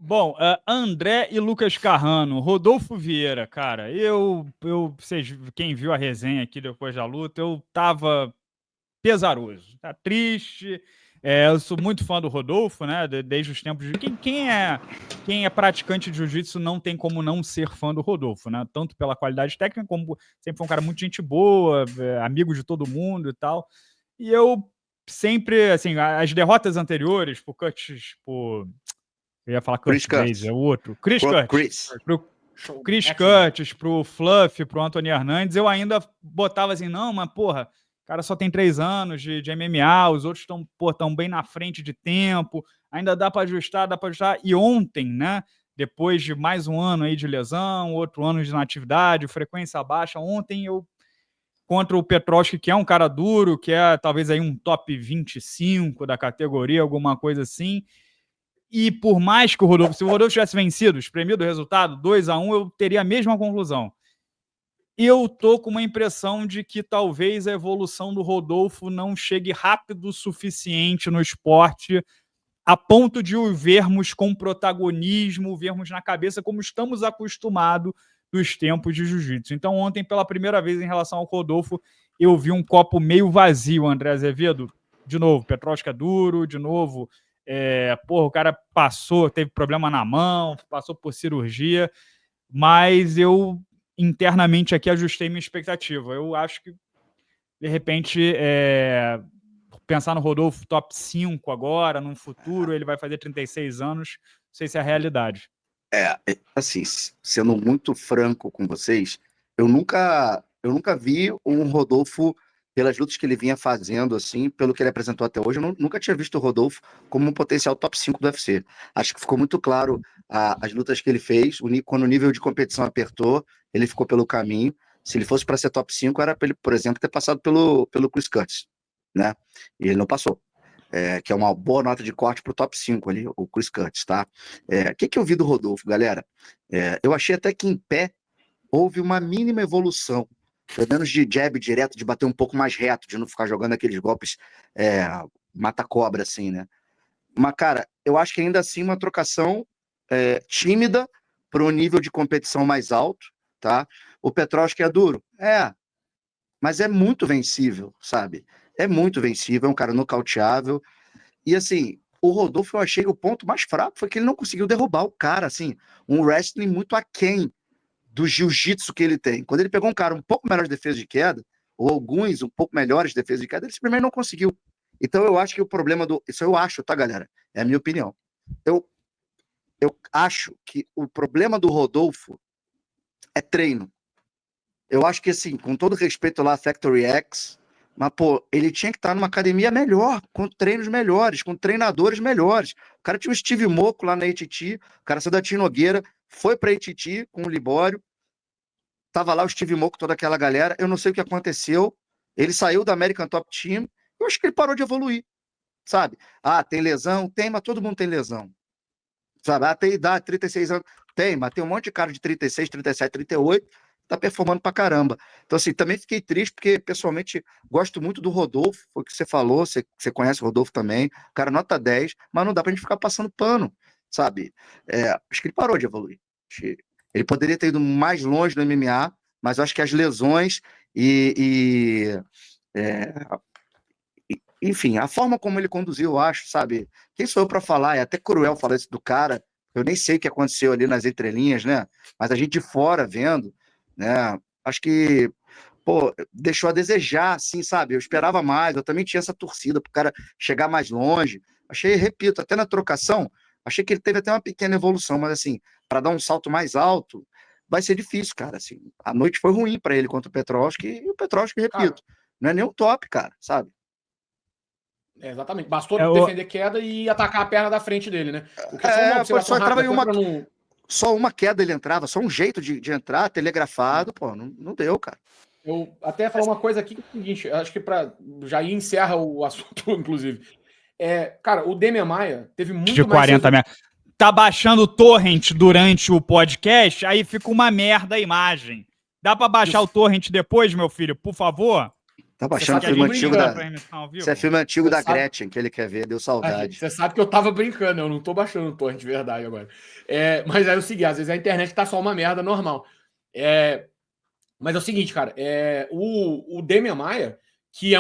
Bom, André e Lucas Carrano, Rodolfo Vieira, cara, quem viu a resenha aqui depois da luta, eu tava pesaroso, tá triste. Eu sou muito fã do Rodolfo, né? Desde os tempos de quem é praticante de jiu-jitsu não tem como não ser fã do Rodolfo, né? Tanto pela qualidade técnica como sempre foi um cara muito gente boa, amigo de todo mundo e tal. E eu sempre, assim, as derrotas anteriores, eu ia falar Chris Curtis Blades, Curtis. é o outro. Chris Curtis. Pro Chris Curtis, pro Fluff, pro Anthony Hernandes, eu ainda botava assim, não, mas porra, o cara só tem 3 anos de MMA, os outros estão bem na frente de tempo, ainda dá para ajustar. E ontem, né, depois de mais um ano aí de lesão, outro ano de inatividade, frequência baixa, ontem eu contra o Petroski, que é um cara duro, que é talvez aí um top 25 da categoria, alguma coisa assim. E por mais que se o Rodolfo tivesse vencido, espremido o resultado, 2-1, eu teria a mesma conclusão. Eu tô com uma impressão de que talvez a evolução do Rodolfo não chegue rápido o suficiente no esporte a ponto de o vermos com protagonismo, o vermos na cabeça como estamos acostumados dos tempos de jiu-jitsu. Então ontem, pela primeira vez em relação ao Rodolfo, eu vi um copo meio vazio, André Azevedo. De novo, Petroska duro, de novo, o cara teve problema na mão, passou por cirurgia, mas eu internamente aqui ajustei minha expectativa. Eu acho que, de repente, pensar no Rodolfo top 5 agora, num futuro, ele vai fazer 36 anos, não sei se é a realidade. Assim, sendo muito franco com vocês, eu nunca vi um Rodolfo, pelas lutas que ele vinha fazendo, assim, pelo que ele apresentou até hoje, eu nunca tinha visto o Rodolfo como um potencial top 5 do UFC. Acho que ficou muito claro as lutas que ele fez, quando o nível de competição apertou, ele ficou pelo caminho. Se ele fosse para ser top 5, era para ele, por exemplo, ter passado pelo Chris Curtis, né? E ele não passou. Que é uma boa nota de corte para o top 5 ali, o Chris Curtis, tá? O que eu vi do Rodolfo, galera? Eu achei até que em pé houve uma mínima evolução, pelo menos de jab direto, de bater um pouco mais reto, de não ficar jogando aqueles golpes mata-cobra, assim, né? Mas, cara, eu acho que ainda assim uma trocação tímida para um nível de competição mais alto, tá? O Petroski é duro? Mas é muito vencível, sabe? É muito vencível, é um cara nocauteável. E assim, o Rodolfo, eu achei que o ponto mais fraco foi que ele não conseguiu derrubar o cara, assim, um wrestling muito aquém do jiu-jitsu que ele tem. Quando ele pegou um cara um pouco melhor de defesa de queda, ou alguns um pouco melhores de defesa de queda, ele simplesmente não conseguiu. Então eu acho que o problema do... Isso eu acho, tá, galera? É a minha opinião. Eu acho que o problema do Rodolfo é treino. Eu acho que, assim, com todo respeito lá, Factory X, mas, pô, ele tinha que estar numa academia melhor, com treinos melhores, com treinadores melhores. O cara tinha o Steve Moco lá na ATT, o cara saiu da Tia Nogueira, foi pra ATT com o Libório, tava lá o Steve Moco, toda aquela galera, eu não sei o que aconteceu, ele saiu da American Top Team, eu acho que ele parou de evoluir, sabe? Tem lesão? Tem, mas todo mundo tem lesão. Sabe? Tem idade, 36 anos. Tem, mas tem um monte de cara de 36, 37, 38, tá performando pra caramba. Então, assim, também fiquei triste, porque pessoalmente gosto muito do Rodolfo, foi o que você falou, você conhece o Rodolfo também, o cara nota 10, mas não dá pra gente ficar passando pano, sabe? Acho que ele parou de evoluir. Ele poderia ter ido mais longe no MMA, mas eu acho que as lesões enfim, a forma como ele conduziu, eu acho, sabe? Quem sou eu para falar? É até cruel falar isso do cara. Eu nem sei o que aconteceu ali nas entrelinhas, né? Mas a gente de fora vendo, né? Acho que, pô, deixou a desejar, assim, sabe? Eu esperava mais, eu também tinha essa torcida pro cara chegar mais longe. Achei, repito, até na trocação, achei que ele teve até uma pequena evolução, mas assim, para dar um salto mais alto, vai ser difícil, cara. Assim, a noite foi ruim para ele contra o Petroski, e o Petroski, repito, não é nem o top, cara, sabe? Exatamente. Bastou defender queda e atacar a perna da frente dele, né? Porque só entrava em uma... Só uma queda ele entrava, só um jeito de entrar, telegrafado, pô, não deu, cara. Eu até falar uma coisa aqui que é o seguinte, acho que para já encerra o assunto, inclusive. Cara, o Demian Maia teve muito de 40 mais... Tá baixando o torrent durante o podcast, aí fica uma merda a imagem. Dá para baixar o torrent depois, meu filho, por favor? Tá baixando filme antigo Isso é filme antigo da Gretchen que ele quer ver, deu saudade. Você sabe que eu tava brincando, eu não tô baixando o torrent de verdade agora. Mas é o seguinte, às vezes a internet tá só uma merda normal. Mas é o seguinte, cara, o Demian Maia, que é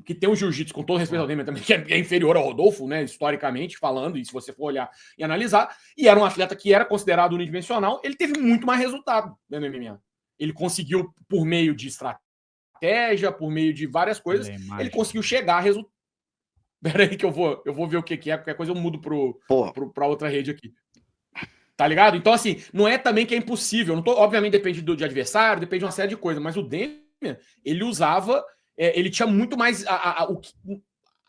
que tem um jiu-jitsu, com todo respeito ao Demian também, que é inferior ao Rodolfo, né, historicamente falando, e se você for olhar e analisar, e era um atleta que era considerado unidimensional, ele teve muito mais resultado no MMA. Ele conseguiu, por meio de estratégia, por meio de várias coisas, ele conseguiu chegar a resultado. Pera aí que eu vou ver o que é, qualquer coisa eu mudo pra outra rede aqui. Tá ligado? Então, assim, não é também que é impossível. Obviamente depende de adversário, depende de uma série de coisas, mas o Demian, ele usava... ele tinha muito mais...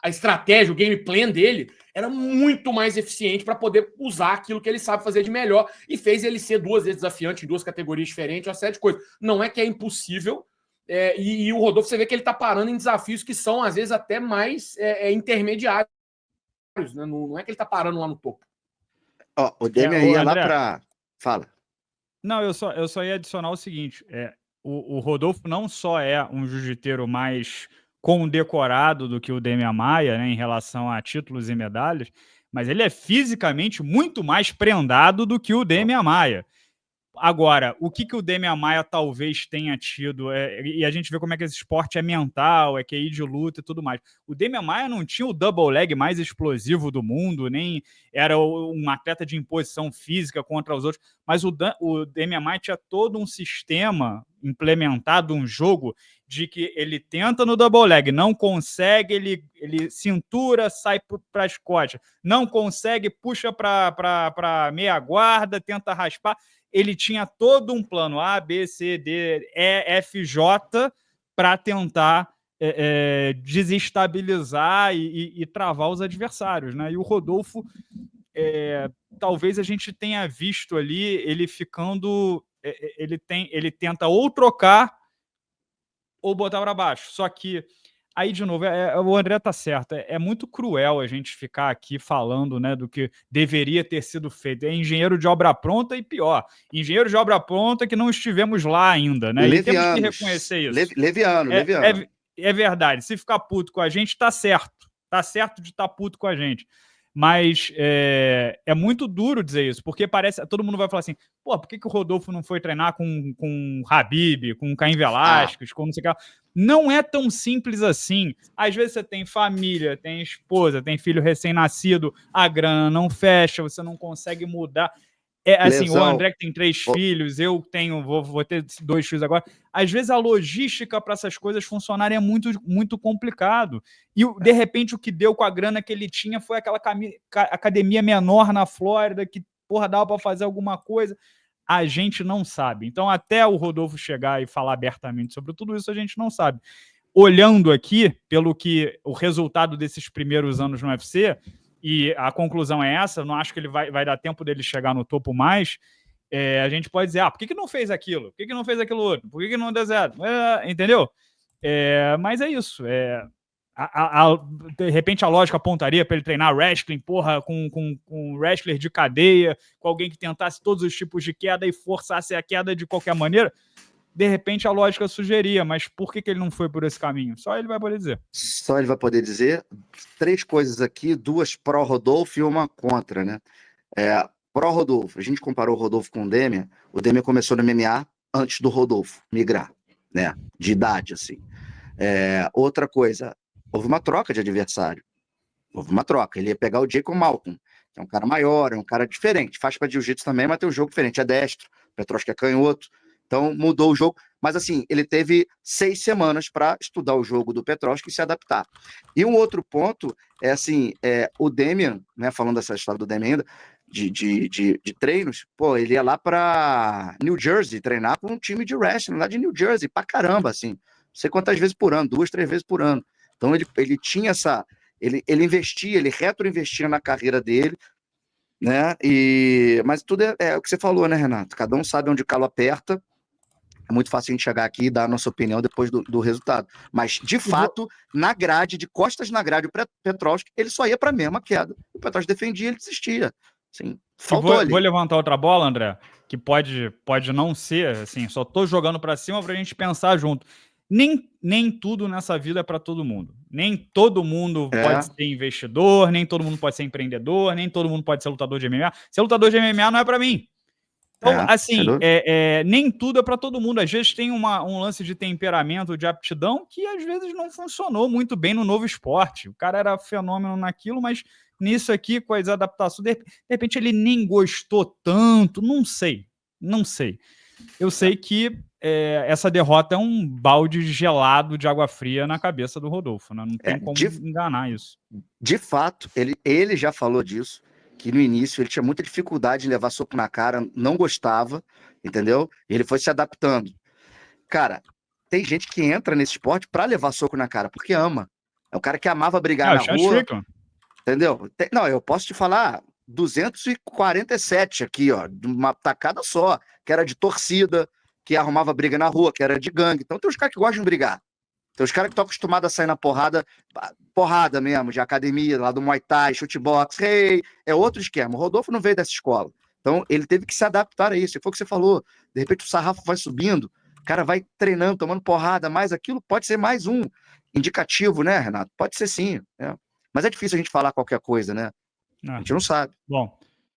A estratégia, o game plan dele era muito mais eficiente para poder usar aquilo que ele sabe fazer de melhor e fez ele ser 2 vezes desafiante em 2 categorias diferentes, uma série de coisas. Não é que é impossível, e o Rodolfo, você vê que ele tá parando em desafios que são, às vezes, até mais intermediários. Né? Não é que ele tá parando lá no topo. O Demian ia lá pra... Fala. Não, eu só ia adicionar o seguinte, o Rodolfo não só é um jiu-jiteiro mais condecorado do que o Demian Maia, né, em relação a títulos e medalhas, mas ele é fisicamente muito mais prendado do que o Demian Maia. Agora, o que o Demian Maia talvez tenha tido, e a gente vê como é que esse esporte é mental, é QI de luta e tudo mais. O Demian Maia não tinha o double leg mais explosivo do mundo, nem era um atleta de imposição física contra os outros, mas o Demian Maia tinha todo um sistema implementado, um jogo, de que ele tenta no double leg, não consegue, ele cintura, sai para as costas, não consegue, puxa para meia guarda, tenta raspar. Ele tinha todo um plano A, B, C, D, E, F, J para tentar desestabilizar e travar os adversários, né? E o Rodolfo, talvez a gente tenha visto ali ele ficando... Ele tenta ou trocar ou botar para baixo. Só que aí, de novo, o André tá certo. É muito cruel a gente ficar aqui falando, né, do que deveria ter sido feito. É engenheiro de obra pronta e pior. Engenheiro de obra pronta que não estivemos lá ainda, né? Levianos. E temos que reconhecer isso. Leviano. É verdade. Se ficar puto com a gente, tá certo. Tá certo de estar puto com a gente. Mas é muito duro dizer isso, porque parece... Todo mundo vai falar assim, pô, por que o Rodolfo não foi treinar com o Khabib, com o Caim Velasquez, com não sei o que... Não é tão simples assim. Às vezes você tem família, tem esposa, tem filho recém-nascido, a grana não fecha, você não consegue mudar... assim, o André que tem 3 filhos, eu tenho, vou ter 2 filhos agora. Às vezes a logística para essas coisas funcionarem é muito, muito complicado. E, de repente, o que deu com a grana que ele tinha foi aquela academia menor na Flórida que, porra, dava para fazer alguma coisa. A gente não sabe. Então, até o Rodolfo chegar e falar abertamente sobre tudo isso, a gente não sabe. Olhando aqui, pelo que o resultado desses primeiros anos no UFC... E a conclusão é essa, eu não acho que ele vai dar tempo dele chegar no topo mais, a gente pode dizer, por que não fez aquilo? Por que não fez aquilo outro? Por que não deu certo? Entendeu? Mas é isso. De repente a lógica apontaria para ele treinar wrestling, porra, com um wrestler de cadeia, com alguém que tentasse todos os tipos de queda e forçasse a queda de qualquer maneira. De repente a lógica sugeria, mas por que ele não foi por esse caminho? Só ele vai poder dizer. Só ele vai poder dizer. 3 coisas aqui, 2 pró-Rodolfo e 1 contra, né? Pró-Rodolfo, a gente comparou o Rodolfo com o Demian começou no MMA antes do Rodolfo migrar, né? De idade, assim. Outra coisa, houve uma troca de adversário. Houve uma troca. Ele ia pegar o Jacob Malcolm, que é um cara maior, é um cara diferente. Faz para jiu-jitsu também, mas tem um jogo diferente. É destro, Petroski é canhoto. Então, mudou o jogo. Mas, assim, ele teve 6 semanas para estudar o jogo do Petroski e se adaptar. E um outro ponto é, assim, o Demian, né, falando dessa história do Demian ainda, de treinos, pô, ele ia lá para New Jersey treinar com um time de wrestling lá de New Jersey, pra caramba, assim. Não sei quantas vezes por ano, 2, 3 vezes por ano. Então, ele tinha essa... Ele investia, ele retroinvestia na carreira dele, né? Mas tudo é o que você falou, né, Renato? Cada um sabe onde o calo aperta. É muito fácil a gente chegar aqui e dar a nossa opinião depois do resultado. Mas, de fato, na grade, de costas na grade, o Petroski, ele só ia para a mesma queda. O Petroski defendia, ele desistia. Assim, faltou ali. Vou levantar outra bola, André, que pode não ser, assim, só tô jogando para cima para a gente pensar junto. nem tudo nessa vida é para todo mundo. Nem todo mundo pode ser investidor, nem todo mundo pode ser empreendedor, nem todo mundo pode ser lutador de MMA. Ser lutador de MMA não é para mim. Então, assim, nem tudo é para todo mundo. Às vezes tem um lance de temperamento, de aptidão, que às vezes não funcionou muito bem no novo esporte. O cara era fenômeno naquilo, mas nisso aqui, com as adaptações, de repente ele nem gostou tanto, não sei. Eu sei que essa derrota é um balde gelado de água fria na cabeça do Rodolfo, né? Não tem como enganar isso. De fato, ele já falou disso, que no início ele tinha muita dificuldade em levar soco na cara, não gostava, entendeu? E ele foi se adaptando. Cara, tem gente que entra nesse esporte pra levar soco na cara, porque ama. É o cara que amava brigar na rua, entendeu? Não, eu posso te falar 247 aqui, ó, de uma tacada só, que era de torcida, que arrumava briga na rua, que era de gangue. Então tem os caras que gostam de brigar. Tem os caras que estão acostumados a sair na porrada mesmo, de academia, lá do Muay Thai, chutebox, é outro esquema. O Rodolfo não veio dessa escola. Então ele teve que se adaptar a isso. E foi o que você falou. De repente o sarrafo vai subindo, o cara vai treinando, tomando porrada, mas aquilo pode ser mais um indicativo, né, Renato? Pode ser sim. Né? Mas é difícil a gente falar qualquer coisa, né? A gente não sabe. Bom,